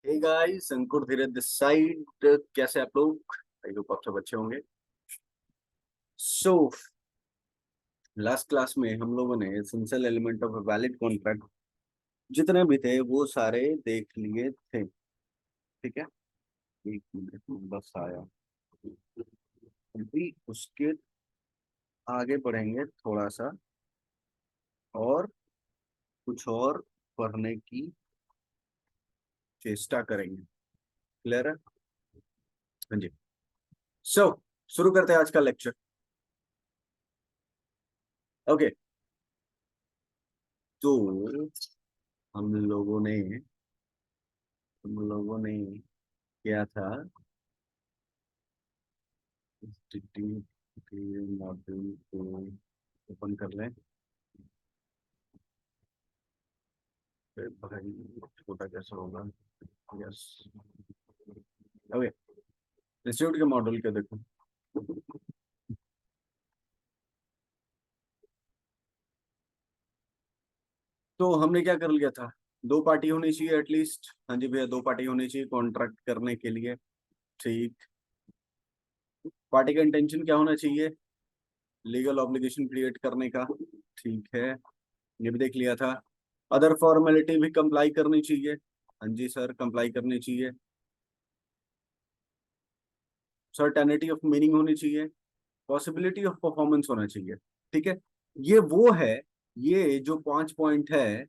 Hey guys, Ankur Dheeraj this side. कैसे आप लोग? आई होप आप सब अच्छे होंगे। सो लास्ट क्लास में हम लोगों ने essential element of valid contract जितने भी थे वो सारे देख लिए थे। ठीक है, एक मिनट में बस आया। अभी उसके आगे बढ़ेंगे थोड़ा सा और कुछ और पढ़ने की चेष्टा करेंगे। क्लियर है? हाँ जी। सो शुरू करते हैं आज का लेक्चर। ओके, तो हम लोगों ने किया था मॉड्यूल को ओपन कर लें। फिर भाई छोटा कैसे होगा? Yes, okay. इंस्टीट्यूट के मॉड्यूल के देखो। तो हमने क्या कर लिया था? दो पार्टी होनी चाहिए एटलीस्ट। हाँ जी भैया, दो पार्टी होनी चाहिए कॉन्ट्रैक्ट करने के लिए। ठीक। पार्टी का इंटेंशन क्या होना चाहिए? लीगल ऑब्लिगेशन क्रिएट करने का। ठीक है, ये भी देख लिया था। अदर फॉर्मेलिटी भी कंप्लाई करनी चाहिए। हाँ जी सर, कंप्लाई करनी चाहिए। सर्टेनिटी ऑफ मीनिंग होनी चाहिए। पॉसिबिलिटी ऑफ परफॉर्मेंस होना चाहिए। ठीक है, ये वो है। ये जो 5 पॉइंट है,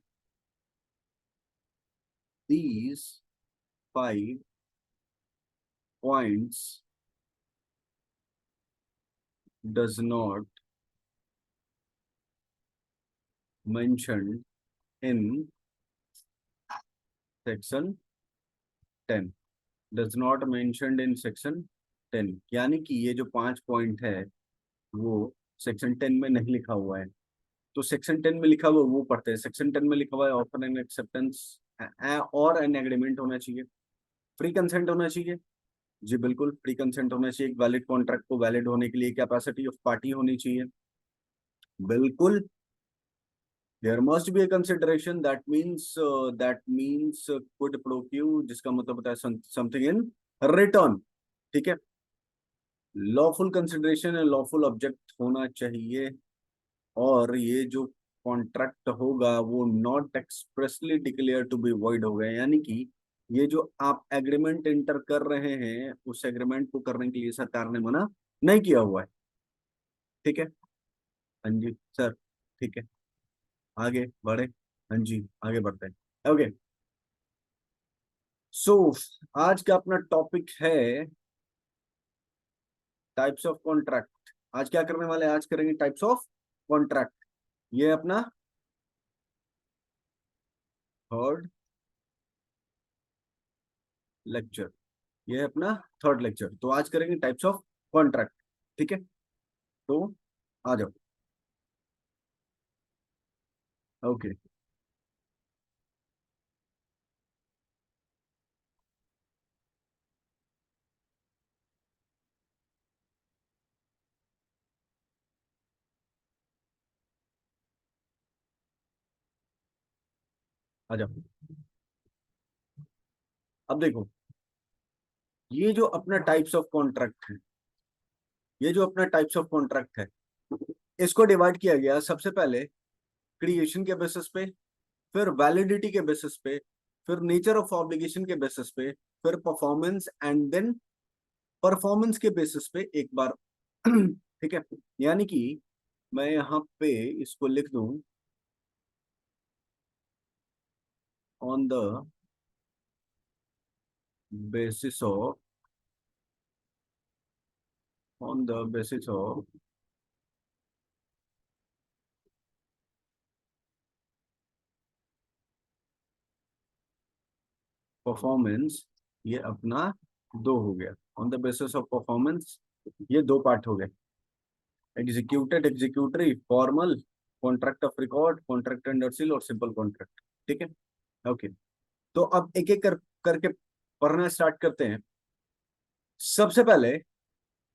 these 5 points does not mention in section 10। Does not mentioned in section 10, यानी कि ये जो 5 पॉइंट है वो सेक्शन 10 में नहीं लिखा हुआ है। तो सेक्शन 10 में लिखा हुआ वो पढ़ते हैं। सेक्शन 10 में लिखा हुआ है ऑफर एंड एक्सेप्टेंस और एन एग्रीमेंट होना चाहिए। फ्री कंसेंट होना चाहिए। जी बिल्कुल, फ्री कंसेंट होना चाहिए। एक वैलिड कॉन्ट्रैक्ट को वैलिड होने के लिए कैपेसिटी ऑफ पार्टी होनी चाहिए। बिल्कुल। There must be a consideration that means quid pro quo, जिसका मतलब होता है समथिंग इन रिटर्न। ठीक है, लॉफुल कंसिडरेशन है, लॉफुल ऑब्जेक्ट होना चाहिए। और ये जो कॉन्ट्रैक्ट होगा वो not expressly declare to be void होगा, यानी कि ये जो आप एग्रीमेंट इंटर कर रहे हैं उस एग्रीमेंट को करने के लिए सरकार ने मना नहीं किया हुआ है। ठीक है। हाँ जी सर। ठीक है, आगे बढ़े। हाँ जी, आगे बढ़ते हैं। ओके, सो आज का अपना टॉपिक है टाइप्स ऑफ कॉन्ट्रैक्ट। आज क्या करने वाले हैं? आज करेंगे टाइप्स ऑफ कॉन्ट्रैक्ट। ये अपना थर्ड लेक्चर। ये है अपना थर्ड लेक्चर। तो आज करेंगे टाइप्स ऑफ कॉन्ट्रैक्ट। ठीक है, तो आ जाओ। ओके, आ जाओ। अब देखो, ये जो अपना टाइप्स ऑफ कॉन्ट्रैक्ट है, ये जो अपना टाइप्स ऑफ कॉन्ट्रैक्ट है, इसको डिवाइड किया गया सबसे पहले क्रिएशन के बेसिस पे, फिर वैलिडिटी के बेसिस पे, फिर नेचर ऑफ ऑब्लिगेशन के बेसिस पे, फिर परफॉर्मेंस एंड देन परफॉर्मेंस के बेसिस पे एक बार। ठीक है, यानी कि मैं यहाँ पे इसको लिख दूं on the basis of on the basis of performance. ये अपना दो हो गया। On the basis of performance, ये दो पार्ट हो गए। Executed, executory, formal, contract of record, contract under seal और सिंपल कॉन्ट्रैक्ट। ठीक है, ओके। तो अब एक एक करके पढ़ना स्टार्ट करते हैं। सबसे पहले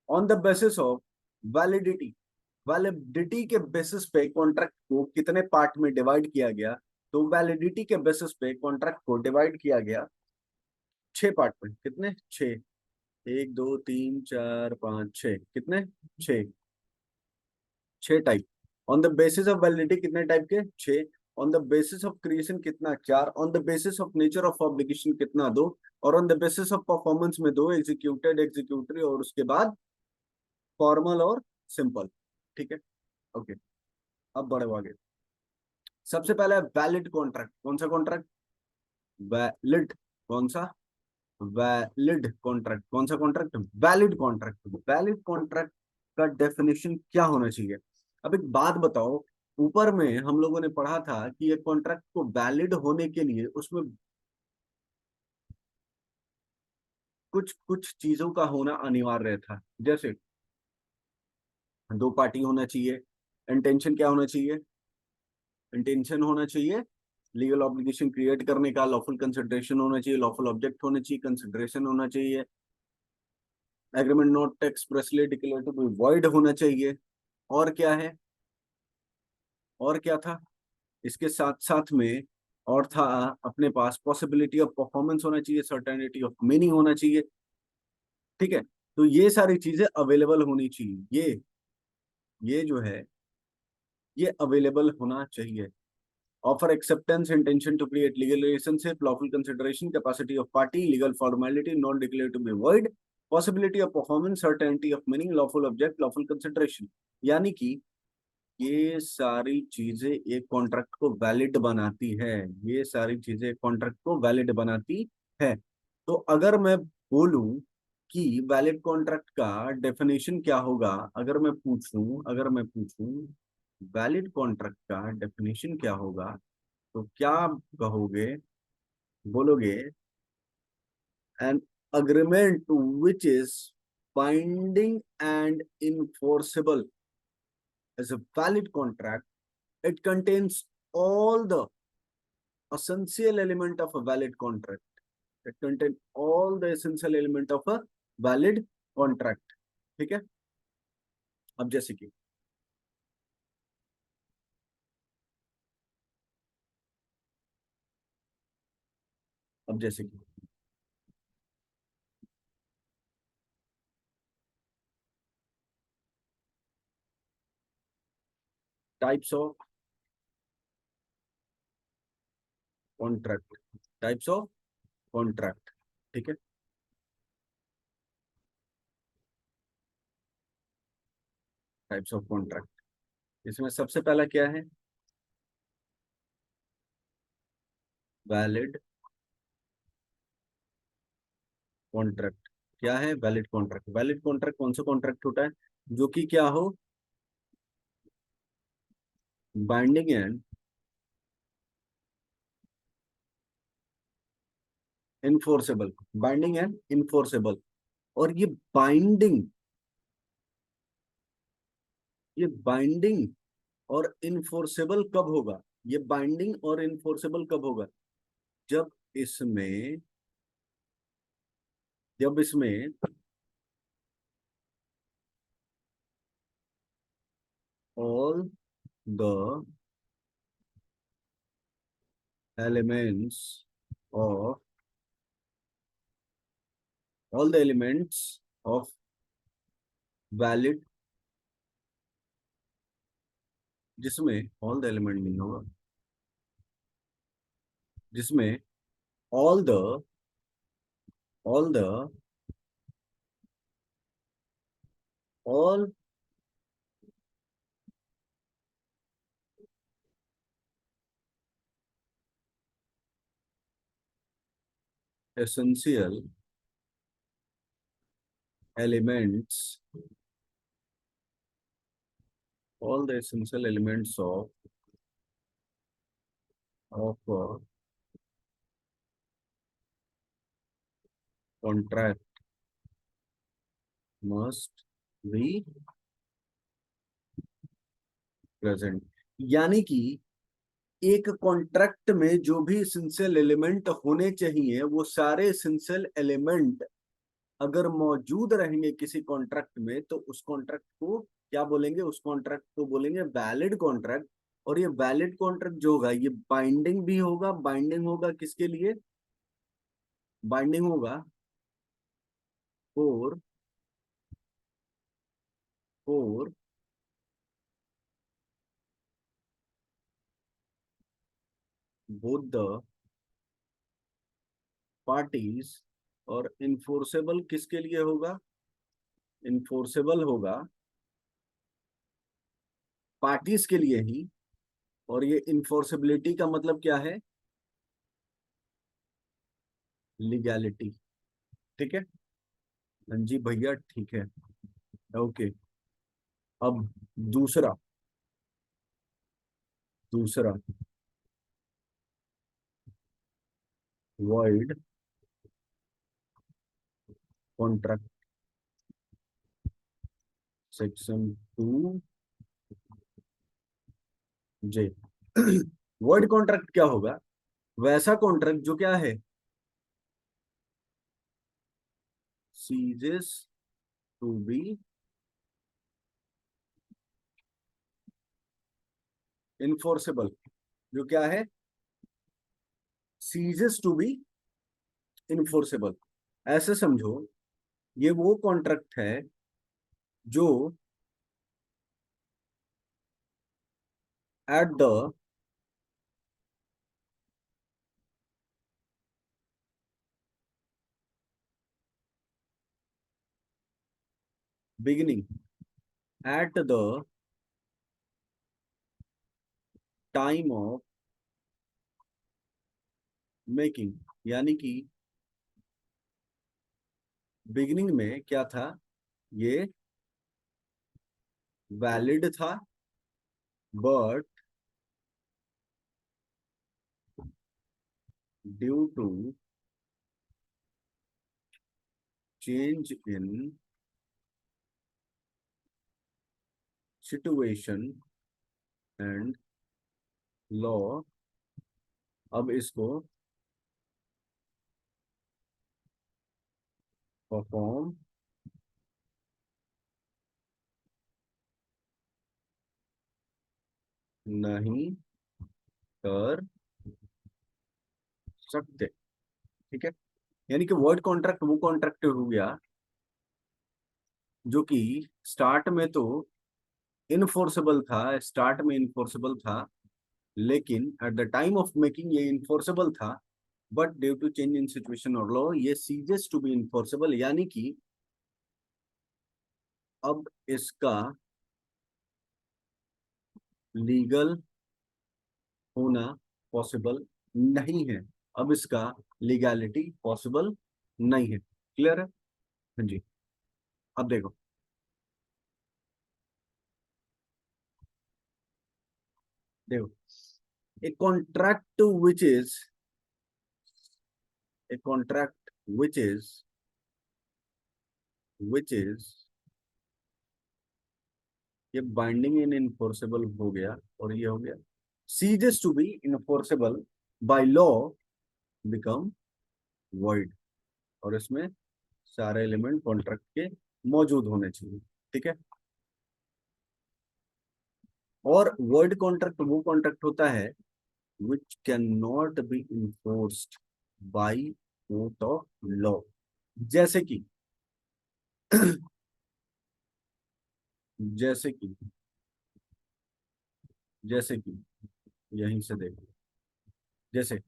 on the basis of validity. Validity के बेसिस पे कॉन्ट्रैक्ट को कितने पार्ट में डिवाइड किया गया? तो वैलिडिटी के बेसिस पे कॉन्ट्रैक्ट को डिवाइड किया गया 6 पार्ट में, कितने? 6। 1 2 3 4 5 6, कितने? 6। 6 type. On the basis of validity कितने टाइप के? 6। On the basis of creation कितना? 4। On the basis of nature of obligation कितना? 2। और on the basis of performance में 2, एग्जीक्यूटेड, एग्जीक्यूटरी, और उसके बाद फॉर्मल और सिंपल। ठीक है, ओके। अब बढ़ो आगे। सबसे पहला है वैलिड कॉन्ट्रैक्ट। कौन सा कॉन्ट्रैक्ट? वैलिड। कौन सा? Valid contract. कौन सा contract? Valid contract. Valid contract का डेफिनेशन क्या होना चाहिए? अब एक बात बताओ, ऊपर में हम लोगों ने पढ़ा था कि एक कॉन्ट्रैक्ट को वैलिड होने के लिए उसमें कुछ कुछ चीजों का होना अनिवार्य था। जैसे 2 पार्टी होना चाहिए, इंटेंशन क्या होना चाहिए? इंटेंशन होना चाहिए लीगल ऑब्लिगेशन क्रिएट करने का, लॉफुल कंसिडरेशन होना चाहिए, लॉफुल ऑब्जेक्ट होना चाहिए, कंसिडरेशन होना चाहिए, agreement not expressly declare to be void होना चाहिए। और क्या है? और क्या था इसके साथ साथ में? और था अपने पास पॉसिबिलिटी ऑफ परफॉर्मेंस होना चाहिए, सर्टेनिटी ऑफ मीनिंग होना चाहिए। ठीक है, तो ये सारी चीजें अवेलेबल होनी चाहिए। ये जो है ये अवेलेबल होना चाहिए। Offer acceptance, intention to create legal relationship, lawful consideration, capacity of party, legal formality, not declare to be void, possibility of performance, certainty of meaning, lawful object, lawful consideration. यानी कि ये सारी चीजें एक कॉन्ट्रैक्ट को valid बनाती है। ये सारी चीजें कॉन्ट्रैक्ट को वैलिड बनाती है। तो अगर मैं बोलूं कि वैलिड कॉन्ट्रैक्ट का डेफिनेशन क्या होगा, अगर मैं पूछूं वैलिड कॉन्ट्रैक्ट का डेफिनेशन क्या होगा, तो क्या कहोगे? बोलोगे an agreement which is binding and enforceable is a valid contract. It contains all the essential element of a valid contract. It contains all the essential element of a valid contract. ठीक है, अब जैसे कि अब जैसे कि types of contract. Types of contract. ठीक है, टाइप्स ऑफ कॉन्ट्रैक्ट। इसमें सबसे पहला क्या है? Valid contract. क्या है? Valid contract. वैलिड कॉन्ट्रैक्ट कौन सा कॉन्ट्रैक्ट होता है? जो कि क्या हो? Binding and enforceable. Binding and enforceable. और बाइंडिंग ये बाइंडिंग और इनफोर्सेबल कब होगा? ये बाइंडिंग और इनफोर्सेबल कब होगा? जब इसमें जब इसमें all the elements of all the elements of valid, जिसमें ऑल द एलिमेंट नहीं होगा, जिसमें all the all the all essential elements all the essential elements of a contract must be present। यानी कि एक कॉन्ट्रैक्ट में जो भी एसेंशियल एलिमेंट होने चाहिए, वो सारे एसेंशियल एलिमेंट अगर मौजूद रहेंगे किसी कॉन्ट्रैक्ट में, तो उस कॉन्ट्रैक्ट को क्या बोलेंगे? उस कॉन्ट्रैक्ट को बोलेंगे वैलिड कॉन्ट्रैक्ट। और ये वैलिड कॉन्ट्रैक्ट जो होगा ये बाइंडिंग भी होगा। बाइंडिंग होगा किसके लिए? बाइंडिंग होगा for for both the parties, और इन्फोर्सेबल किसके लिए होगा? इन्फोर्सेबल होगा पार्टीज के लिए ही। और ये इन्फोर्सेबिलिटी का मतलब क्या है? लीगैलिटी। ठीक है। हाँ जी भैया, ठीक है। ओके। अब दूसरा दूसरा void contract section 2J। Void contract क्या होगा? वैसा कॉन्ट्रैक्ट जो क्या है, सीजेस टू बी इन्फोर्सेबल। जो क्या है? Ceases to be enforceable. ऐसे समझो, ये वो कॉन्ट्रैक्ट है जो at the beginning, at the time of making, यानी कि बिगिनिंग में क्या था, ये वैलिड था, but due to change in situation and law, अब इसको परफॉर्म नहीं कर सकते। ठीक है। यानी कि वर्ड कॉन्ट्रैक्ट वो कॉन्ट्रैक्ट हो गया जो कि स्टार्ट में तो इनफोर्सेबल था, स्टार्ट में इनफोर्सेबल था, लेकिन at the time of making ये इनफोर्सेबल था, but due to change in situation और लॉ ये सीजेस टू बी इनफोर्सेबल, यानी कि अब इसका लीगल होना पॉसिबल नहीं है। अब इसका लीगैलिटी पॉसिबल नहीं है। क्लियर है? हाँ जी। अब देखो, देखो, a contract a contract which is ये बाइंडिंग इन इनफोर्सेबल हो गया, और ये हो गया ceases to be enforceable by law become void, और इसमें सारे एलिमेंट कॉन्ट्रैक्ट के मौजूद होने चाहिए। ठीक है। और वर्ड कॉन्ट्रैक्ट वो कॉन्ट्रैक्ट होता है which cannot be enforced by court of law। जैसे कि जैसे कि जैसे कि यहीं से देखो, जैसे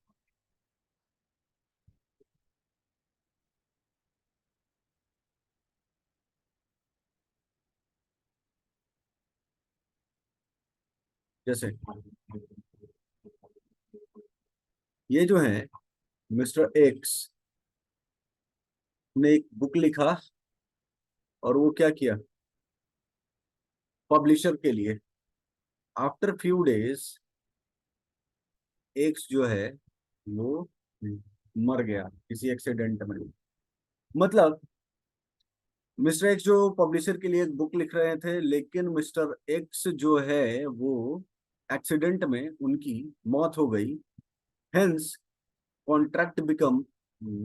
जैसे ये जो है, मिस्टर एक्स ने एक बुक लिखा, और वो क्या किया, पब्लिशर के लिए। आफ्टर फ्यू डेज एक्स जो है वो मर गया किसी एक्सीडेंट में। मतलब मिस्टर एक्स जो पब्लिशर के लिए एक बुक लिख रहे थे, लेकिन मिस्टर एक्स जो है वो एक्सीडेंट में उनकी मौत हो गई। Hence contract become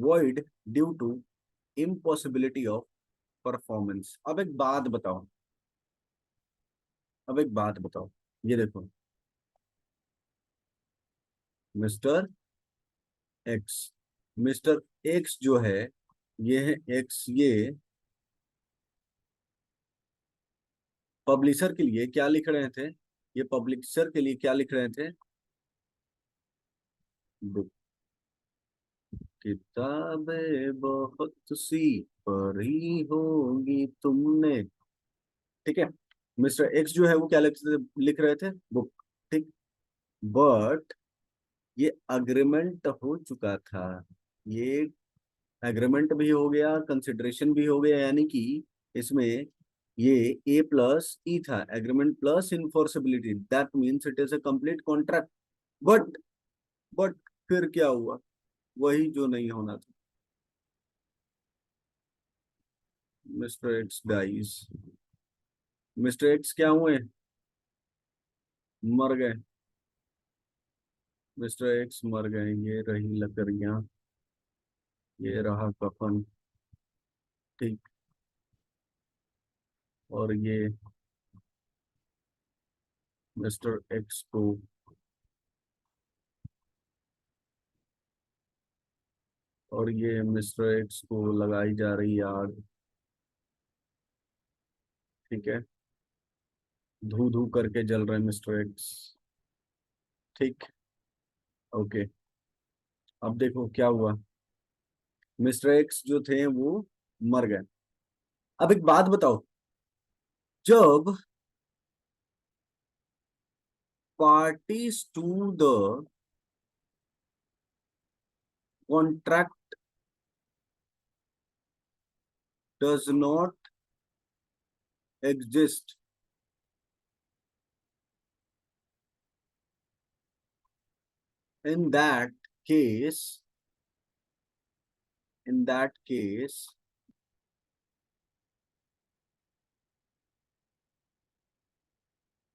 void due to impossibility of performance. अब एक बात बताओ, ये देखो, मिस्टर एक्स मिस्टर एक्स जो है, ये है एक्स, ये पब्लिशर के लिए क्या लिख रहे थे, ये पब्लिशर के लिए क्या लिख रहे थे, बुक, किताबें बहुत सी पढ़ी होगी तुमने। ठीक है, मिस्टर एक्स जो है वो क्या लिख रहे थे, बुक। ठीक, बट ये अग्रीमेंट हो चुका था, ये एग्रीमेंट भी हो गया, कंसिडरेशन भी हो गया, यानी कि इसमें ये ए प्लस ई था, agreement plus enforceability, that means it is a complete contract. But but फिर क्या हुआ, वही जो नहीं होना था, mister X dies. Mister X क्या हुए, मर गए, मिस्टर एक्स मर गए, ये रही लकड़ियां, ये रहा कफन। ठीक, और ये मिस्टर एक्स को, और ये मिस्टर एक्स को लगाई जा रही आग। ठीक है, धू धू करके जल रहे मिस्टर एक्स। ठीक, ओके। अब देखो क्या हुआ, मिस्टर एक्स जो थे वो मर गए। अब एक बात बताओ, जब parties to the contract does not exist, in that case, in that case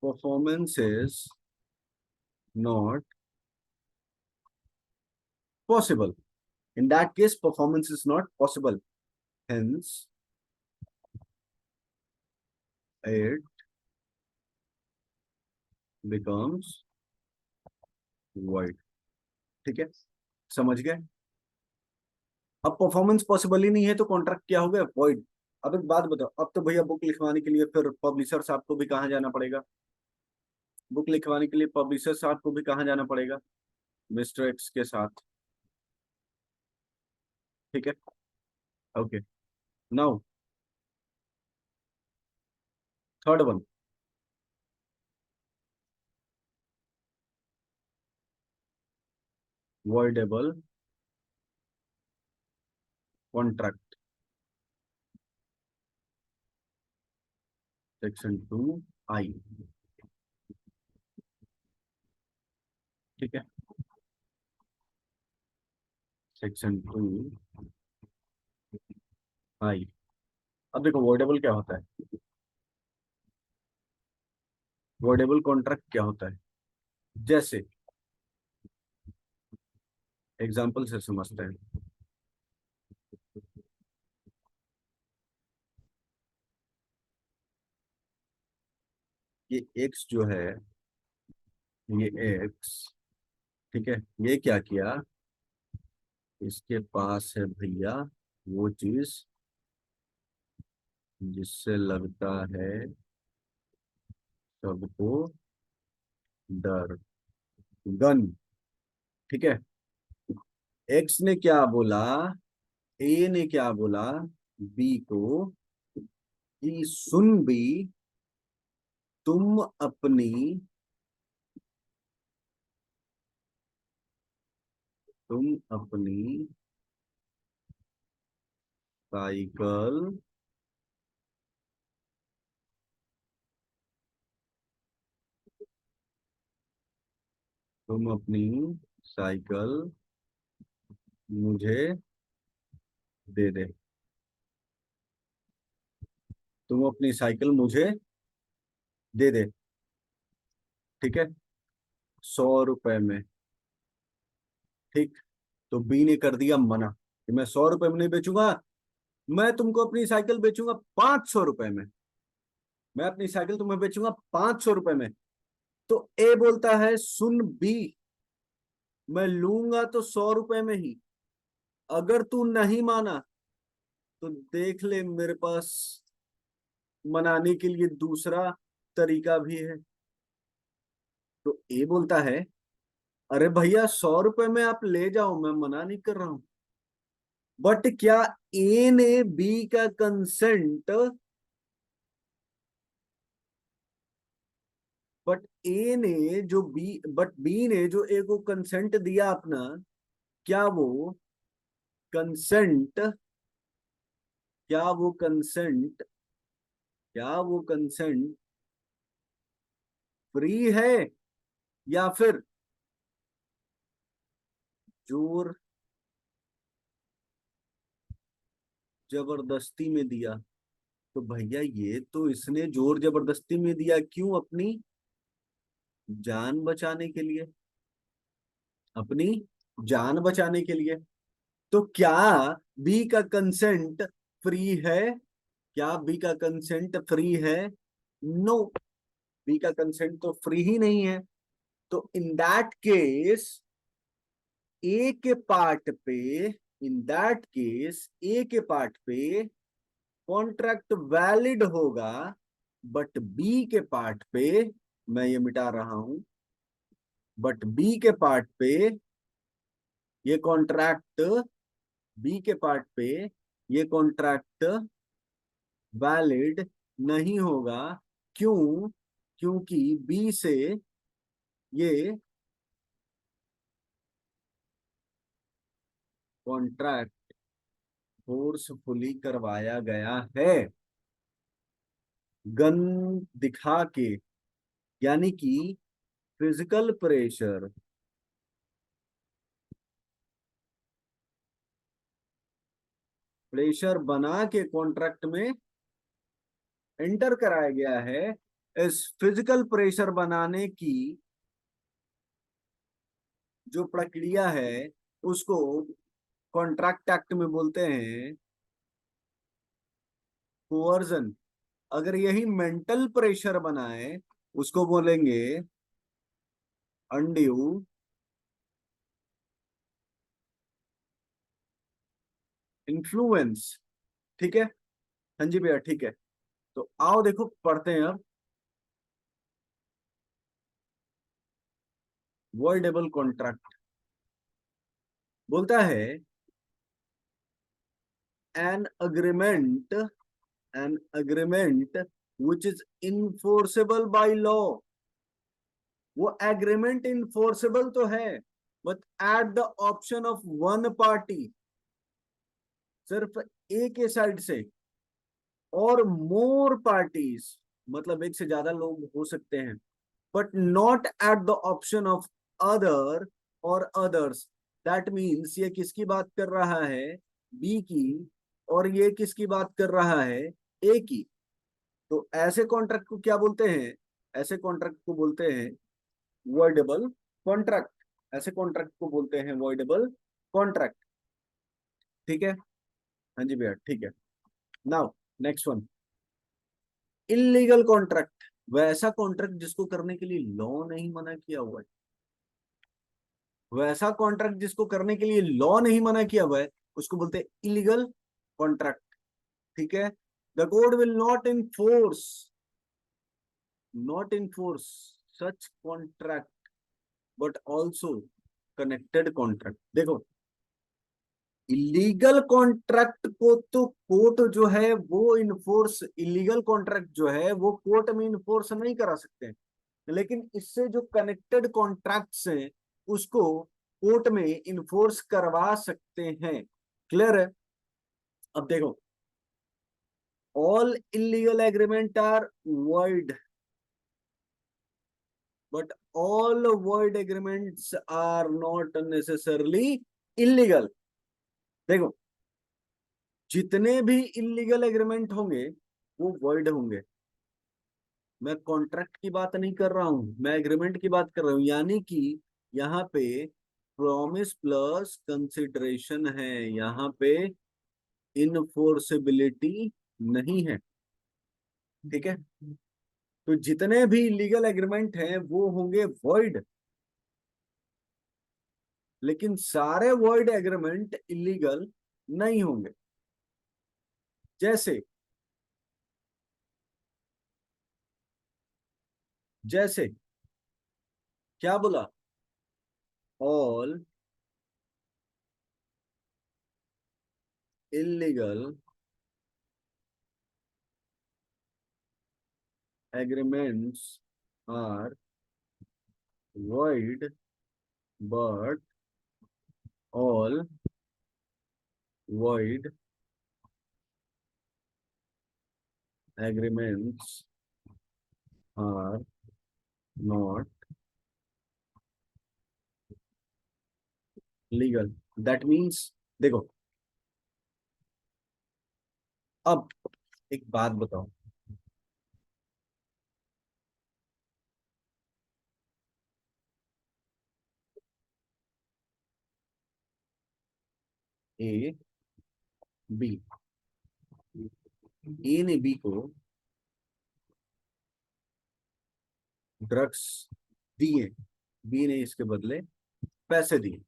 performance is not possible, in that case performance is not possible, hence it becomes void। ठीक है, समझ गए। अब परफॉर्मेंस पॉसिबल ही नहीं है तो कॉन्ट्रैक्ट क्या हो गया, void। अब एक बात बताओ, अब तो भैया बुक लिखवाने के लिए फिर पब्लिशर साहब को भी कहाँ जाना पड़ेगा, बुक लिखवाने के लिए पब्लिशर साहब को भी कहाँ जाना पड़ेगा, मिस्टर एक्स के साथ। ठीक है, okay. Now third one, voidable contract, section 2 आई। ठीक है, सेक्शन 2 आई। अब देखो वॉइडेबल क्या होता है, वॉइडेबल कॉन्ट्रैक्ट क्या होता है, जैसे एग्जांपल से समझते हैं। ये एक्स जो है, ये एक्स, ठीक है, ये क्या किया, इसके पास है भैया वो चीज जिससे लगता है सबको डर, गन। ठीक है, एक्स ने क्या बोला, ए ने क्या बोला बी को, कि सुन बी, तुम अपनी, तुम अपनी साइकिल तुम अपनी साइकिल मुझे दे दे, तुम अपनी साइकिल मुझे दे दे। ठीक है, 100 रुपए में। ठीक, तो बी ने कर दिया मना कि मैं 100 रुपए में नहीं बेचूंगा, मैं तुमको अपनी साइकिल बेचूंगा 500 रुपए में, मैं अपनी साइकिल तुम्हें बेचूंगा 500 रुपए में। तो ए बोलता है सुन बी, मैं लूंगा तो 100 रुपए में ही, अगर तू नहीं माना तो देख ले, मेरे पास मनाने के लिए दूसरा तरीका भी है। तो ए बोलता है, अरे भैया 100 रुपए में आप ले जाओ, मैं मना नहीं कर रहा हूं, बट क्या ए ने बी का कंसेंट, बट ए ने जो बी बट बी ने जो ए को कंसेंट दिया अपना, क्या वो कंसेंट क्या वो कंसेंट क्या वो कंसेंट फ्री है, या फिर जोर जबरदस्ती में दिया? तो भैया ये तो इसने जोर जबरदस्ती में दिया, क्यों? अपनी जान बचाने के लिए, अपनी जान बचाने के लिए। तो क्या बी का कंसेंट फ्री है? क्या बी का कंसेंट फ्री है? नो, बी का कंसेंट तो फ्री ही नहीं है। तो इन दैट केस ए के पार्ट पे इन दैट केस ए के पार्ट पे कॉन्ट्रैक्ट वैलिड होगा, बट बी के पार्ट पे, मैं ये मिटा रहा हूं, बट बी के पार्ट पे ये कॉन्ट्रैक्ट बी के पार्ट पे ये कॉन्ट्रैक्ट वैलिड नहीं होगा। क्यों? क्योंकि बी से ये कॉन्ट्रैक्ट फोर्सफुली करवाया गया है, गन दिखा के, यानी कि फिजिकल प्रेशर बना के कॉन्ट्रैक्ट में एंटर कराया गया है। इस फिजिकल प्रेशर बनाने की जो प्रक्रिया है उसको कॉन्ट्रैक्ट एक्ट में बोलते हैं कोअर्जन। अगर यही मेंटल प्रेशर बनाए उसको बोलेंगे अनड्यू इन्फ्लुएंस। ठीक है? हाँ जी भैया, ठीक है। तो आओ देखो पढ़ते हैं अब। वर्डेबल कॉन्ट्रैक्ट बोलता है an agreement which is enforceable by law. वो एग्रीमेंट इनफोर्सेबल तो है, but at the option of one party, सिर्फ ए के साइड से, और मोर पार्टीज, मतलब एक से ज्यादा लोग हो सकते हैं, but not at the option of other और अदर्स। दैट मीन्स ये किसकी बात कर रहा है? बी की। और ये किसकी बात कर रहा है? ए की। तो ऐसे कॉन्ट्रैक्ट को क्या बोलते हैं? ऐसे कॉन्ट्रैक्ट को बोलते हैं वॉइडेबल कॉन्ट्रैक्ट। ऐसे कॉन्ट्रैक्ट को बोलते हैं वॉइडेबल कॉन्ट्रैक्ट। ठीक है? हाँ जी भैया, ठीक है। Now next one, illegal contract. वैसा कॉन्ट्रैक्ट जिसको करने के लिए लॉ नहीं मना किया हुआ है, वैसा कॉन्ट्रैक्ट जिसको करने के लिए लॉ नहीं मना किया हुआ है, उसको बोलते हैं इलीगल कॉन्ट्रैक्ट। ठीक है? The code will not enforce such contract but also connected contract. देखो, इलीगल कॉन्ट्रैक्ट को तो कोर्ट जो है वो इन्फोर्स, इलीगल कॉन्ट्रैक्ट जो है वो कोर्ट में इन्फोर्स नहीं करा सकते, लेकिन इससे जो कनेक्टेड कॉन्ट्रैक्ट्स हैं उसको कोर्ट में इन्फोर्स करवा सकते हैं। क्लियर है? अब देखो, all illegal agreement are void, but all void agreements are not necessarily illegal. देखो, जितने भी इलीगल एग्रीमेंट होंगे वो void होंगे। मैं कॉन्ट्रैक्ट की बात नहीं कर रहा हूं, मैं एग्रीमेंट की बात कर रहा हूं। यानी कि यहाँ पे प्रॉमिस प्लस कंसिडरेशन है, यहाँ पे इनफोर्सेबिलिटी नहीं है। ठीक है? तो जितने भी लीगल एग्रीमेंट हैं वो होंगे void। लेकिन सारे वॉइड एग्रीमेंट इलीगल नहीं होंगे। जैसे जैसे क्या बोला, all illegal agreements are void, but all void agreements are not legal. That means, देखो, अब एक बात बताओ, ए बी, ए ने बी को ड्रग्स दिए, बी ने इसके बदले पैसे दिए।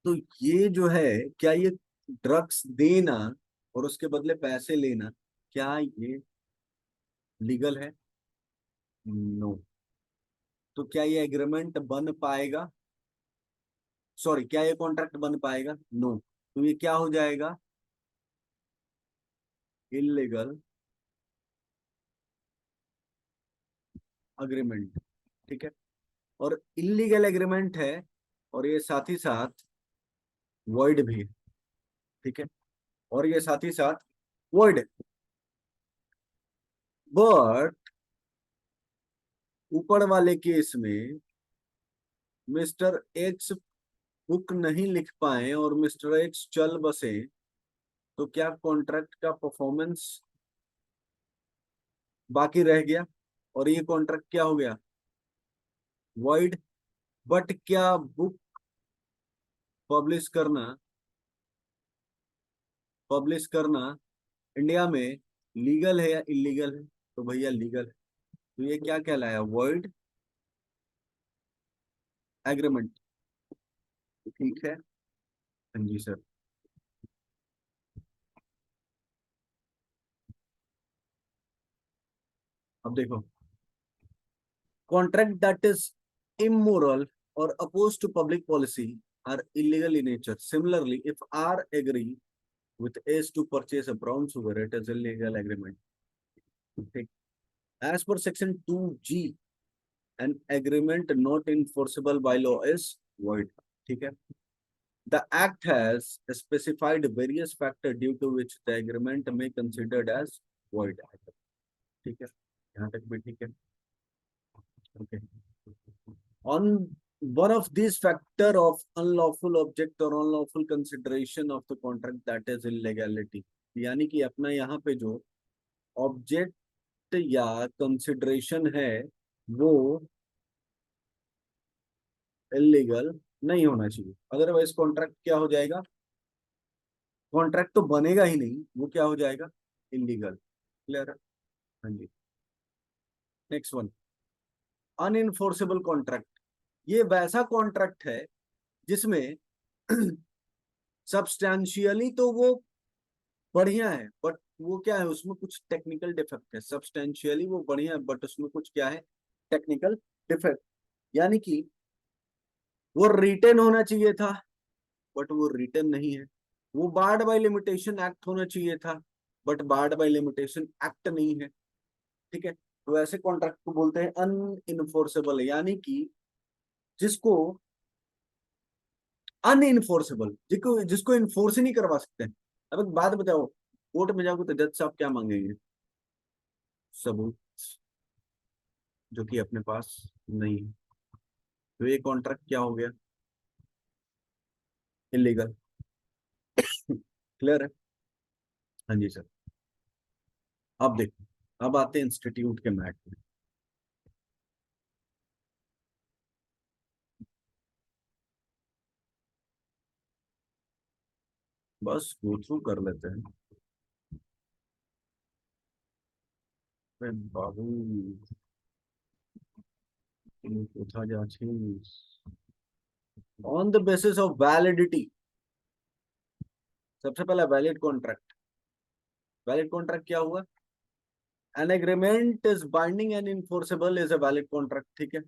तो ये जो है, क्या ये ड्रग्स देना और उसके बदले पैसे लेना, क्या ये लीगल है? नो। तो क्या ये एग्रीमेंट बन पाएगा? सॉरी, क्या ये कॉन्ट्रैक्ट बन पाएगा? नो। तो ये क्या हो जाएगा? Illegal agreement. ठीक है। और इलीगल एग्रीमेंट है, और ये साथ ही साथ वॉइड भी है। ठीक है। और ये साथ ही साथ वॉइड है। बट ऊपर वाले केस में मिस्टर एक्स बुक नहीं लिख पाए और मिस्टर एक्स चल बसे, तो क्या कॉन्ट्रैक्ट का परफॉर्मेंस बाकी रह गया और ये कॉन्ट्रैक्ट क्या हो गया? वॉइड। बट क्या बुक पब्लिश करना इंडिया में लीगल है या इलीगल है? तो भैया लीगल है। तो ये क्या कहलाया? World agreement. ठीक है। हाँ जी सर। अब देखो, contract that is immoral or opposed to public policy are illegal in nature. Similarly, if R agree with S to purchase a brown sugar, it is illegal agreement. ठीक। As per section 2G, an agreement not enforceable by law is void. ठीक है। The act has specified various factors due to which the agreement may considered as void. ठीक है, यहाँ तक भी ठीक है। Okay. On one of these factor of unlawful object or unlawful consideration of the contract, that is illegality. यानी कि अपना यहाँ पे जो ऑब्जेक्ट या कंसिडरेशन है वो इलीगल नहीं होना चाहिए, अदरवाइज कॉन्ट्रैक्ट क्या हो जाएगा? कॉन्ट्रैक्ट तो बनेगा ही नहीं, वो क्या हो जाएगा? इलीगल। क्लियर है? हाँ जी। Next one, unenforceable contract. ये वैसा कॉन्ट्रैक्ट है जिसमें सब्सटैंशियली तो वो बढ़िया है, बट वो क्या है, उसमें कुछ टेक्निकल डिफेक्ट है। सब्सटैंशियली वो बढ़िया है, बट उसमें कुछ क्या है? Technical defect. यानी कि वो रिटेन होना चाहिए था, बट वो रिटेन नहीं है। वो बार्ड बाय लिमिटेशन एक्ट होना चाहिए था, but barred by limitation act नहीं है। ठीक है। तो ऐसे कॉन्ट्रैक्ट को बोलते हैं अनइनफोर्सेबल, यानी कि जिसको अनइनफोर्सेबल, जिसको जिसको इन्फोर्स ही नहीं करवा सकते हैं। अब एक बात बताओ, कोर्ट में जाओगे तो जज साहब क्या मांगेंगे? सबूत, जो कि अपने पास नहीं है। तो ये कॉन्ट्रैक्ट क्या हो गया? इलीगल। क्लियर है? हाँ जी सर। अब देखो, अब आते हैं इंस्टीट्यूट के मैट में। बस गो थ्रू कर लेते हैं। अरे बाबू, তুমি কোথা যাচ্ছিস? On the basis of validity. सबसे पहला वैलिड कॉन्ट्रैक्ट। वैलिड कॉन्ट्रैक्ट क्या हुआ? An agreement is binding and enforceable is a valid contract. ठीक है,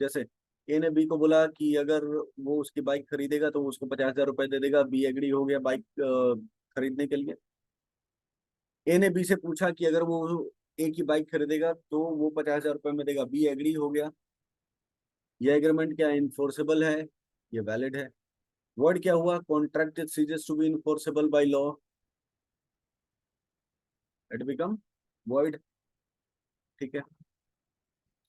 जैसे ए ने बी को बोला कि अगर वो उसकी बाइक खरीदेगा तो वो उसको 50,000 रुपए दे देगा। बी एग्री हो गया बाइक खरीदने के लिए। ए ने बी से पूछा कि अगर वो ए की बाइक खरीदेगा तो वो 50,000 रुपए में देगा। बी एग्री हो गया। ये एग्रीमेंट क्या इन्फोर्सेबल है? ये वैलिड है। वर्ड क्या हुआ? Contract is ceases to be enforceable by law, it become void। ठीक है।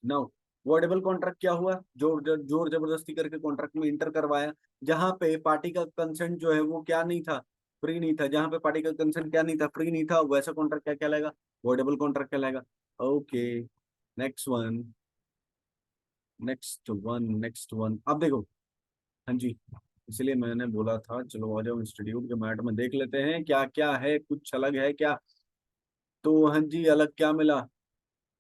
नाउ वर्डेबल कॉन्ट्रैक्ट क्या हुआ? जोर जबरदस्ती करके कॉन्ट्रैक्ट में इंटर करवाया, जहां पे पार्टी का कंसेंट जो है वो क्या नहीं था, फ्री नहीं था। जहां पे पार्टी का कंसेंट क्या नहीं था, फ्री नहीं था, वैसा कॉन्ट्रैक्ट क्या कहलाएगा? वर्डेबल कॉन्ट्रैक्ट कहलाएगा। Okay, next one, next one. अब देखो, हाँ जी, इसलिए मैंने बोला था चलो आ जाओ इंस्टीट्यूट के मैट में देख लेते हैं क्या क्या है, कुछ अलग है क्या। तो हाँ जी, अलग क्या मिला?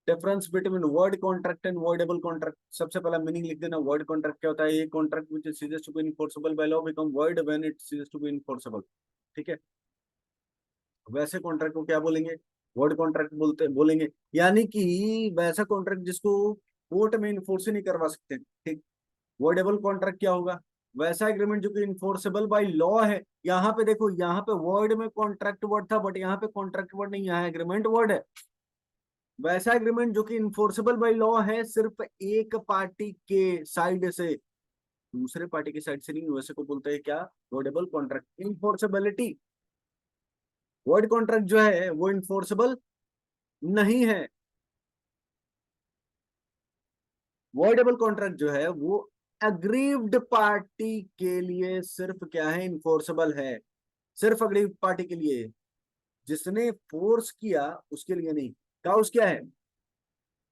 Difference between void contract and voidable contract. सबसे पहला मीनिंग लिख देना। वर्ड कॉन्ट्रैक्ट क्या होता है? ये contract which is ceases to be enforceable by law become void when it ceases to be enforceable. ठीक है। वैसे कॉन्ट्रैक्ट को क्या बोलेंगे? वर्ड कॉन्ट्रैक्ट बोलेंगे। यानी कि वैसा कॉन्ट्रैक्ट जिसको कोर्ट में इन्फोर्स ही नहीं करवा सकते। ठीक। वर्डेबल कॉन्ट्रैक्ट क्या होगा? वैसा एग्रीमेंट जो कि इन्फोर्सेबल बाय लॉ है। यहाँ पे देखो, यहाँ पे वर्ड में कॉन्ट्रैक्ट वर्ड था, बट यहाँ पे कॉन्ट्रैक्ट वर्ड नहीं, यहाँ एग्रीमेंट वर्ड है। वैसा एग्रीमेंट जो कि इन्फोर्सेबल बाय लॉ है, सिर्फ एक पार्टी के साइड से, दूसरे पार्टी की साइड से नहीं। वैसे को बोलते हैं क्या? Voidable contract. Enforceability. Void contract जो है वो इन्फोर्सेबल नहीं है। वर्डेबल कॉन्ट्रैक्ट जो है वो अग्रीव्ड पार्टी के लिए सिर्फ क्या है? इन्फोर्सेबल है। सिर्फ अग्रीव्ड पार्टी के लिए, जिसने फोर्स किया उसके लिए नहीं। काउस क्या है?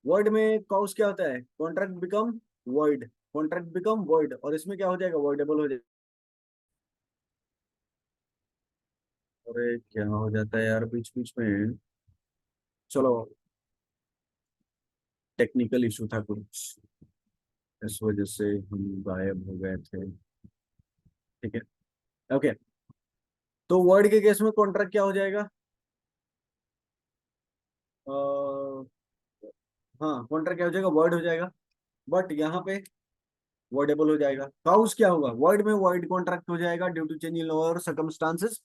वर्ड में काउस क्या होता है? Contract become word, contract become word, और इसमें क्या हो जाएगा? वर्डेबल हो जाएगा। अरे क्या हो जाता है यार बीच बीच में। चलो, टेक्निकल इशू था कुछ, इस वजह से हम गायब हो गए थे। ठीक है। ओके, तो वर्ड के केस में कॉन्ट्रैक्ट क्या हो जाएगा? अ, हाँ, कॉन्ट्रैक्ट क्या हो जाएगा? वर्ड हो जाएगा। बट यहाँ पे वर्डेबल हो जाएगा। काउस क्या होगा? वर्ड में वर्ड कॉन्ट्रैक्ट हो जाएगा due to change in law और circumstances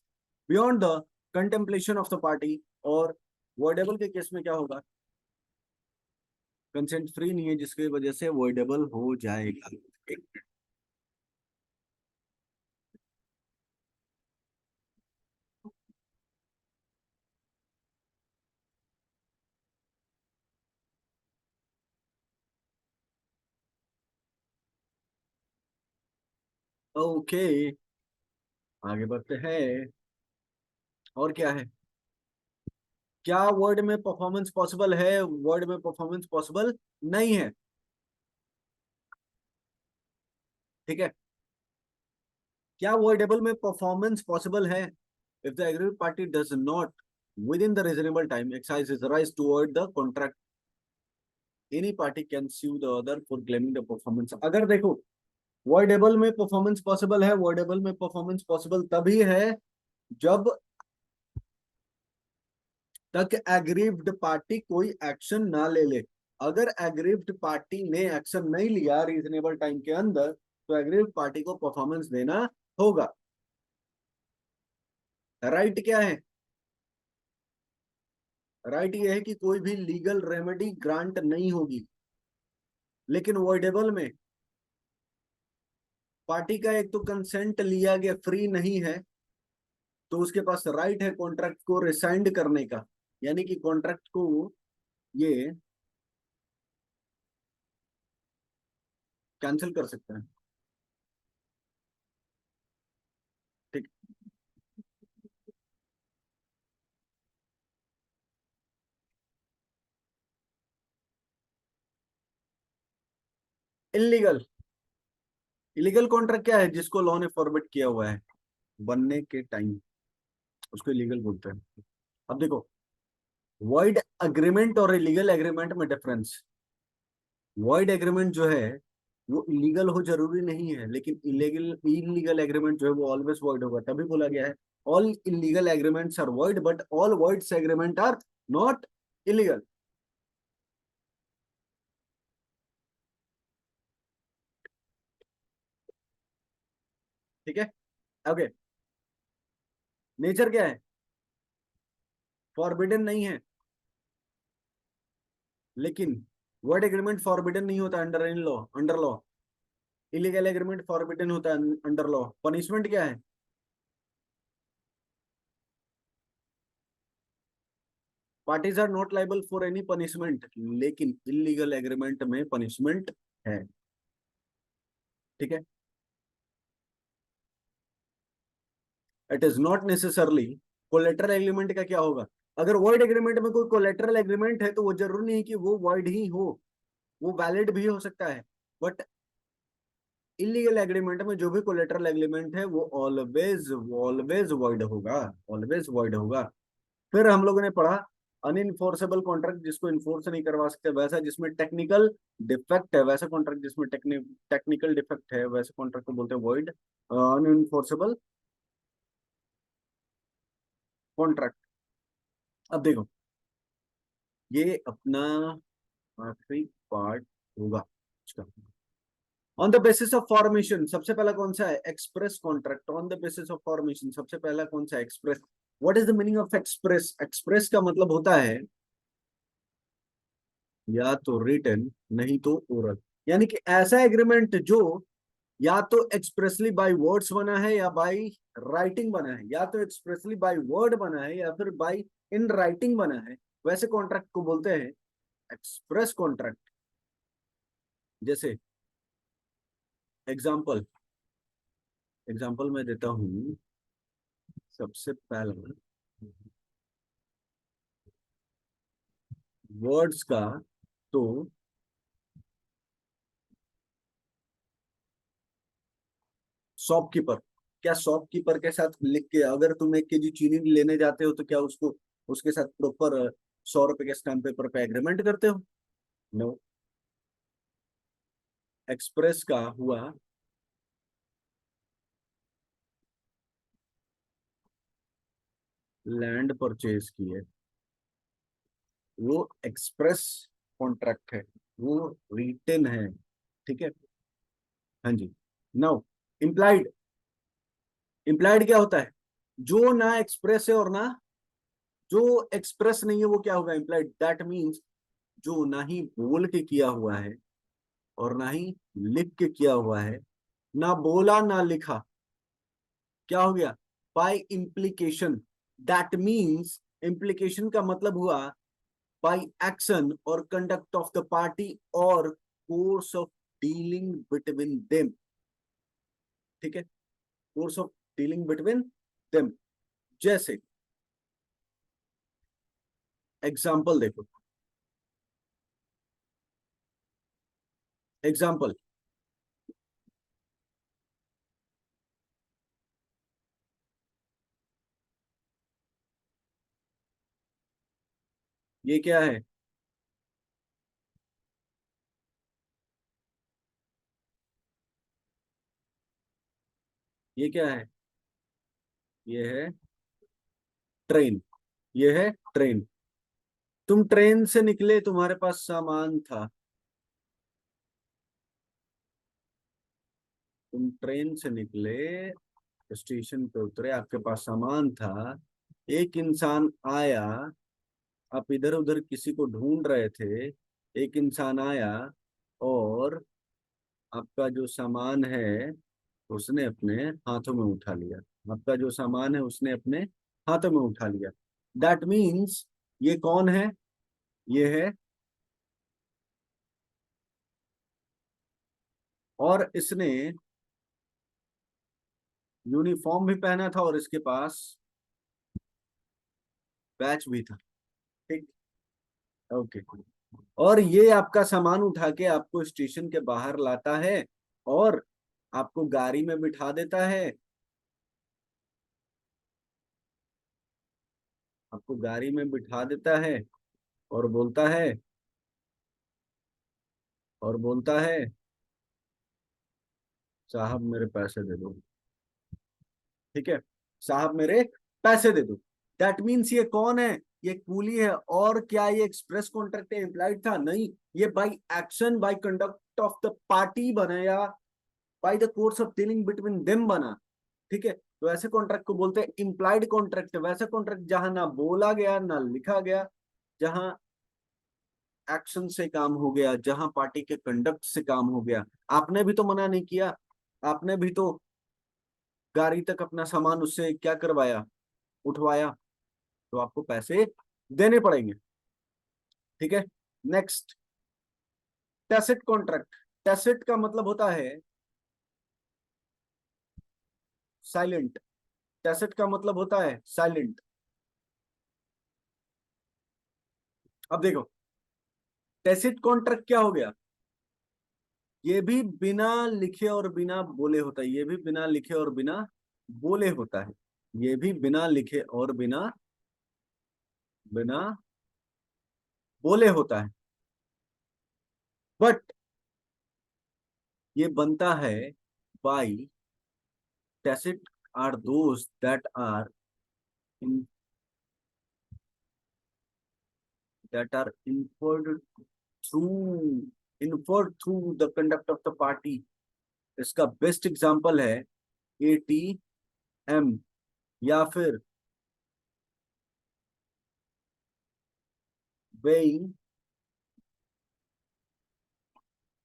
beyond the contemplation of the party. और वर्डेबल के केस में क्या होगा? कंसेंट फ्री नहीं है, जिसकी वजह से वर्डेबल हो जाएगा। ओके, आगे बढ़ते हैं। और क्या है? क्या वर्ड में परफॉर्मेंस पॉसिबल है? वर्ड में परफॉर्मेंस पॉसिबल नहीं है। ठीक है। क्या वर्डेबल में परफॉर्मेंस पॉसिबल है? If the agreed party does not with in the reasonable time exercise his rights toward the contract, any party can sue the other for claiming the performance. अगर देखो, voidable में performance possible है। Voidable में performance possible तभी है जब तक aggrieved party कोई एक्शन ना ले ले। अगर एग्रीव्ड पार्टी ने एक्शन नहीं लिया रीजनेबल टाइम के अंदर, तो एग्रीव्ड पार्टी को परफॉर्मेंस देना होगा। राइट क्या है? राइट ये है कि कोई भी लीगल रेमेडी ग्रांट नहीं होगी। लेकिन वर्डेबल में पार्टी का एक तो कंसेंट लिया गया, फ्री नहीं है, तो उसके पास राइट है कॉन्ट्रैक्ट को रिसाइंड करने का। यानी कि कॉन्ट्रैक्ट को ये कैंसिल कर सकते हैं। ठीक। इलीगल। इलीगल कॉन्ट्रैक्ट क्या है? जिसको लॉ ने फॉरबिट किया हुआ है बनने के टाइम, उसको इलीगल बोलते हैं। अब देखो, वॉइड अग्रीमेंट और इलीगल एग्रीमेंट में डिफरेंस। वॉइड एग्रीमेंट जो है वो इलीगल हो जरूरी नहीं है, लेकिन इलीगल इलीगल एग्रीमेंट जो है वो ऑलवेज वॉइड होगा। तभी बोला गया है all illegal agreements are void but all voids agreement are not illegal. ठीक है। ओके। नेचर क्या है? फॉरबिडन नहीं है, लेकिन वर्ड एग्रीमेंट फॉरबिडन नहीं होता under in law, under law. Illegal agreement forbidden होता है अंडर लॉ। पनिशमेंट क्या है? Parties are not liable for any punishment, लेकिन इलीगल एग्रीमेंट में पनिशमेंट है। ठीक है। It is not necessarily. Collateral agreement का क्या होगा? अगर वॉइड एग्रीमेंट में कोई कोलेटरल एग्रीमेंट है तो वो जरूरी नहीं कि वो वॉइड ही हो, वो वैलिड भी हो सकता है। बट इलीगल एग्रीमेंट में जो भी कोलेटरल एग्रीमेंट है वो ऑलवेज ऑलवेज वॉइड होगा, ऑलवेज वॉइड होगा। फिर हम लोगों ने पढ़ा अनइनफोर्सेबल कॉन्ट्रैक्ट, जिसको इन्फोर्स नहीं करवा सकते, वैसा जिसमें टेक्निकल डिफेक्ट है, वैसा कॉन्ट्रैक्ट जिसमें टेक्निकल डिफेक्ट है, वैसे कॉन्ट्रैक्ट को बोलते हैं वॉइड अनइनफोर्सेबल कॉन्ट्रैक्ट। अब देखो, ये अपना आखिरी पार्ट होगा इसका। On the basis of formation, सबसे पहला कौन सा है? Express contract. On the basis of formation सबसे पहला कौन सा है? Express. What is the meaning of express? Express का मतलब होता है या तो रिटन, नहीं तो ओरल। यानी कि ऐसा एग्रीमेंट जो या तो एक्सप्रेसली बाय वर्ड्स बना है या बाय राइटिंग बना है, या तो एक्सप्रेसली बाय वर्ड बना है या फिर बाय इन राइटिंग बना है, वैसे कॉन्ट्रैक्ट को बोलते हैं एक्सप्रेस कॉन्ट्रैक्ट। जैसे एग्जाम्पल, एग्जाम्पल मैं देता हूं। सबसे पहला वर्ड्स का, तो शॉपकीपर, क्या शॉपकीपर के साथ लिख के अगर तुम 1 केजी चीनी लेने जाते हो तो क्या उसको उसके साथ प्रॉपर 100 रुपए के स्टैम्प पेपर पे एग्रीमेंट करते हो? नो। एक्सप्रेस का हुआ लैंड परचेज की है, वो एक्सप्रेस कॉन्ट्रैक्ट है, वो रिटन है। ठीक है। हाँ जी। नाउ इम्प्लाइड, इम्प्लाइड क्या होता है? जो ना एक्सप्रेस है और ना जो एक्सप्रेस नहीं है वो क्या होगा? इम्प्लाइड। दैट मीन्स जो ना ही बोल के किया हुआ है और ना ही लिख के किया हुआ है, ना बोला ना लिखा, क्या हो गया? By implication. That means implication का मतलब हुआ बाय एक्शन और कंडक्ट ऑफ द पार्टी और course of dealing between them. ठीक है। Course of dealing between them. जैसे एग्जाम्पल देखो, एग्जाम्पल ये क्या है? ये क्या है? ये है ट्रेन, ये है ट्रेन। तुम ट्रेन से निकले, तुम्हारे पास सामान था, तुम ट्रेन से निकले, स्टेशन पे उतरे, आपके पास सामान था, एक इंसान आया, आप इधर उधर किसी को ढूंढ रहे थे, एक इंसान आया और आपका जो सामान है उसने अपने हाथों में उठा लिया, आपका जो सामान है उसने अपने हाथों में उठा लिया। दैट मीन्स ये कौन है? ये है, और इसने यूनिफॉर्म भी पहना था और इसके पास बैच भी था। ठीक। ओके। और ये आपका सामान उठा के आपको स्टेशन के बाहर लाता है और आपको गाड़ी में बिठा देता है, आपको गाड़ी में बिठा देता है और बोलता है, और बोलता है साहब मेरे पैसे दे दो, ठीक है, साहब मेरे पैसे दे दो। दैट मीन्स ये कौन है? ये कूली है। और क्या ये एक्सप्रेस कॉन्ट्रैक्ट इम्प्लाइड था? नहीं, ये by action, by conduct of the party बना, या by the course of dealing between them बना। ठीक है, तो ऐसे कॉन्ट्रैक्ट को बोलते हैं इम्प्लाइड कॉन्ट्रैक्ट। वैसा कॉन्ट्रैक्ट जहां ना बोला गया ना लिखा गया, जहां एक्शन से काम हो गया, जहां पार्टी के कंडक्ट से काम हो गया। आपने भी तो मना नहीं किया, आपने भी तो गाड़ी तक अपना सामान उससे क्या करवाया, उठवाया, तो आपको पैसे देने पड़ेंगे। ठीक है, नेक्स्ट, टैसिट कॉन्ट्रैक्ट। टैसिट का मतलब होता है साइलेंट। टैसिट का मतलब होता है साइलेंट। अब देखो, टैसिट कॉन्ट्रैक्ट क्या हो गया? ये भी बिना लिखे और बिना बोले होता है, ये भी बिना लिखे और बिना बोले होता है, ये भी बिना लिखे और बिना बिना बोले होता है। बट ये बनता है bye tacit are those that are in, that are through inferred through the conduct of the party। इसका बेस्ट एग्जांपल है एटीएम, या फिर वेइंग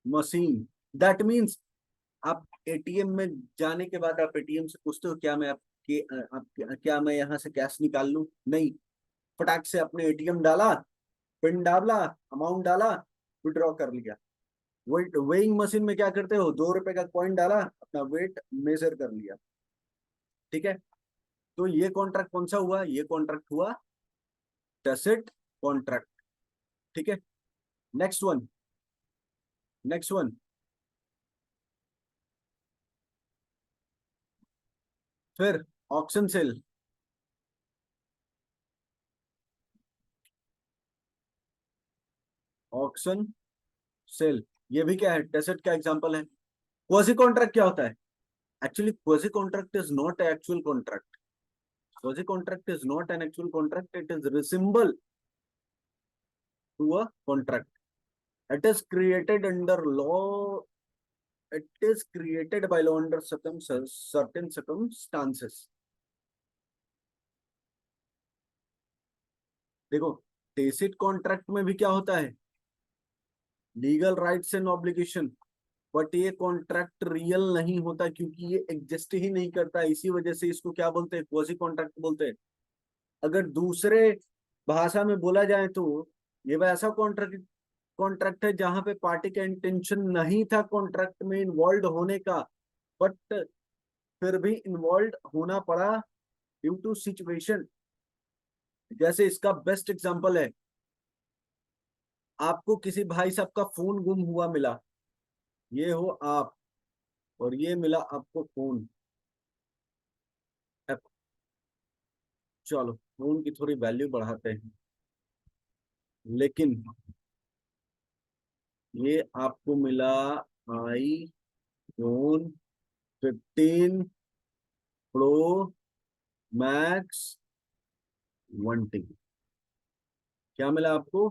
मशीन। दैट मीन्स आप एटीएम में जाने के बाद आप एटीएम से पूछते हो क्या मैं क्या मैं यहाँ से कैश निकाल लूं? नहीं, फटाक से अपने एटीएम डाला, पिन डाला, अमाउंट डाला, विड्रॉ कर लिया। वेट वेइंग मशीन में क्या करते हो, 2 रुपए का कॉइन डाला, अपना वेट मेजर कर लिया। ठीक है, तो ये कॉन्ट्रैक्ट कौन सा हुआ? ये कॉन्ट्रैक्ट हुआ टैसिट कॉन्ट्रैक्ट। ठीक है, नेक्स्ट वन, नेक्स्ट वन, फिर ऑक्शन सेल। ऑक्शन सेल ये भी क्या है? टैसिट का एग्जांपल है। क्वाजी कॉन्ट्रैक्ट क्या होता है? Actually quasi contract is not actual contract. Quasi contract is not an actual contract, it is resemble to a contract. It is created under law. It is created by law under certain circumstances। देखो, tacit contract में भी क्या होता है? Legal rights and obligation. But ये contract real नहीं होता, क्योंकि ये एग्जिस्ट ही नहीं करता। इसी वजह से इसको क्या बोलते हैं? क्वाजी कॉन्ट्रैक्ट बोलते हैं। अगर दूसरे भाषा में बोला जाए तो ये वैसा कॉन्ट्रैक्ट कॉन्ट्रैक्ट है जहां पे पार्टी का इंटेंशन नहीं था कॉन्ट्रैक्ट में इन्वॉल्व होने का, बट फिर भी इन्वॉल्व होना पड़ा ड्यू टू सिचुएशन। जैसे इसका बेस्ट एग्जांपल है, आपको किसी भाई साहब का फोन गुम हुआ मिला, ये हो आप, और ये मिला आपको फोन। अब चलो फोन की थोड़ी वैल्यू बढ़ाते हैं, लेकिन ये आपको मिला आई फोन 15 प्रो मैक्स 1 TB। क्या मिला आपको?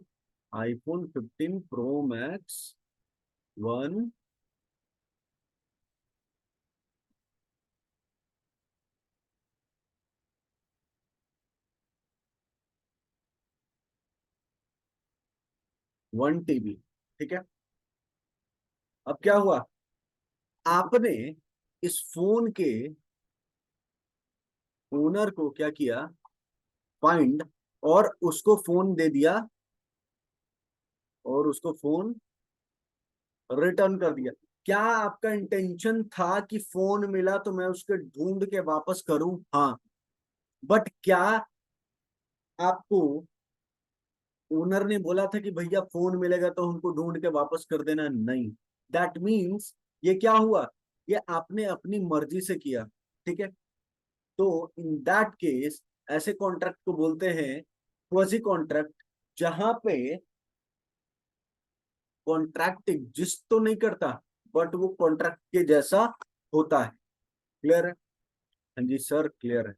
IPhone 15 pro max 1 TB। ठीक है, अब क्या हुआ? आपने इस फोन के ओनर को क्या किया? फाइंड, और उसको फोन दे दिया, और उसको फोन रिटर्न कर दिया। क्या आपका इंटेंशन था कि फोन मिला तो मैं उसके ढूंढ के वापस करूं? हाँ। बट क्या आपको ओनर ने बोला था कि भैया फोन मिलेगा तो हमको ढूंढ के वापस कर देना? नहीं। दैट मीन्स ये क्या हुआ? ये आपने अपनी मर्जी से किया। ठीक है, तो इन दैट केस ऐसे कॉन्ट्रैक्ट को बोलते हैं क्वाजी कॉन्ट्रैक्ट, जहां पे कॉन्ट्रैक्ट एग्जिस्ट तो नहीं करता, बट वो कॉन्ट्रैक्ट के जैसा होता है। क्लियर है? हाँ जी सर, क्लियर है।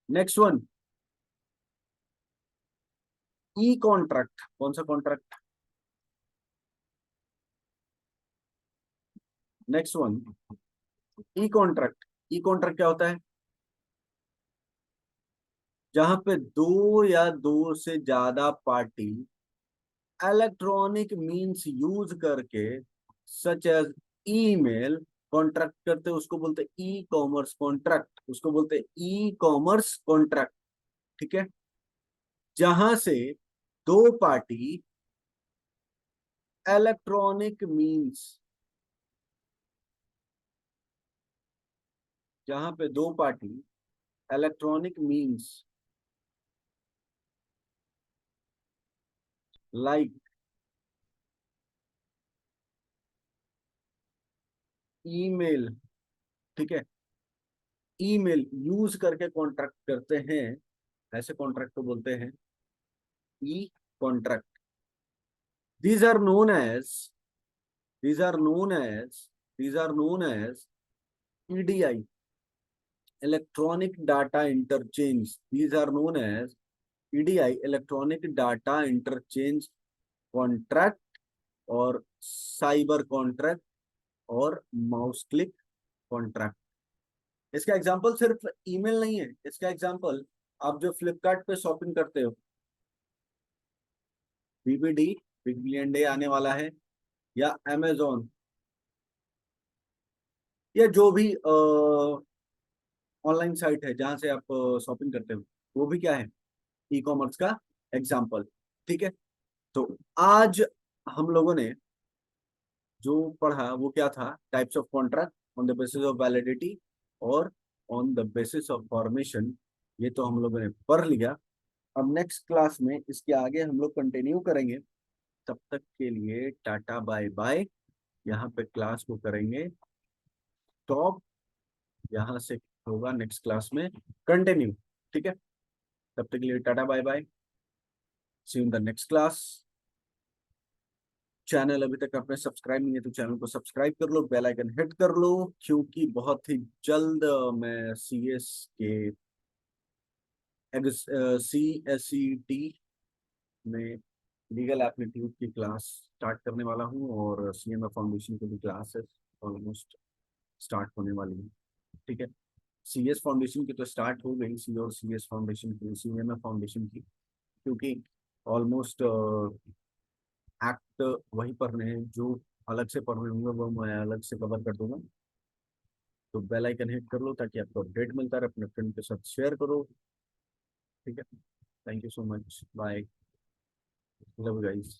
नेक्स्ट वन, ई कॉन्ट्रैक्ट। कौन सा कॉन्ट्रैक्ट? नेक्स्ट वन, ई कॉन्ट्रैक्ट। ई कॉन्ट्रैक्ट क्या होता है? जहां पे दो या दो से ज्यादा पार्टी इलेक्ट्रॉनिक मींस यूज करके, सच एज ईमेल, कॉन्ट्रैक्ट करते, उसको बोलते ई कॉमर्स कॉन्ट्रैक्ट, उसको बोलते ई कॉमर्स कॉन्ट्रैक्ट। ठीक है? जहां से दो पार्टी इलेक्ट्रॉनिक मींस, जहां पे दो party electronic means like email, ठीक है, ईमेल यूज करके कॉन्ट्रैक्ट करते हैं, ऐसे कॉन्ट्रैक्ट को बोलते हैं e contract. These are known as these are known as these are known as EDI, electronic data interchange. These are known as EDI, electronic data interchange contract, और cyber contract, और mouse click contract. इसका example सिर्फ email नहीं है, इसका example आप जो फ्लिपकार्ट पे शॉपिंग करते हो, बीबीडी, बिग बिलियन डे आने वाला है, या अमेजोन, या जो भी ऑनलाइन साइट है जहां से आप शॉपिंग करते हो, वो भी क्या है? ई कॉमर्स का एग्जाम्पल। ठीक है? तो आज हम लोगों ने जो पढ़ा वो क्या था? Types of contract on the basis of validity और on the basis of formation. ये तो हम लोगों ने पढ़ लिया। अब नेक्स्ट क्लास में इसके आगे हम लोग कंटिन्यू करेंगे। तब तक के लिए टाटा बाय बाय। यहाँ पे क्लास को करेंगे टॉप, यहाँ से होगा नेक्स्ट क्लास में कंटिन्यू। ठीक है? तब तक के लिए टाटा bye bye, see you in the next class. Channel अभी तक आपने सब्सक्राइब नहीं है तो चैनल को सब्सक्राइब कर लो, बेल आइकन हिट कर लो, क्योंकि बहुत ही जल्द मैं सीएस के CSET में लीगल एप्टीट्यूड की क्लास स्टार्ट करने वाला हूँ, और CMA फाउंडेशन की भी क्लासेस ऑलमोस्ट स्टार्ट होने वाली है। ठीक है? CS फाउंडेशन की तो स्टार्ट हो गई, सी और CS फाउंडेशन की, CMA फाउंडेशन की, क्योंकि ऑलमोस्ट एक्ट वही पढ़ने हैं जो अलग से पढ़ने होंगे, वो मैं अलग से कवर कर दूंगा। तो बेल आइकन हिट कर लो ताकि आपको अपडेट मिलता रहे, अपने फ्रेंड के साथ शेयर करो। ठीक है? Thank you so much, bye, love guys.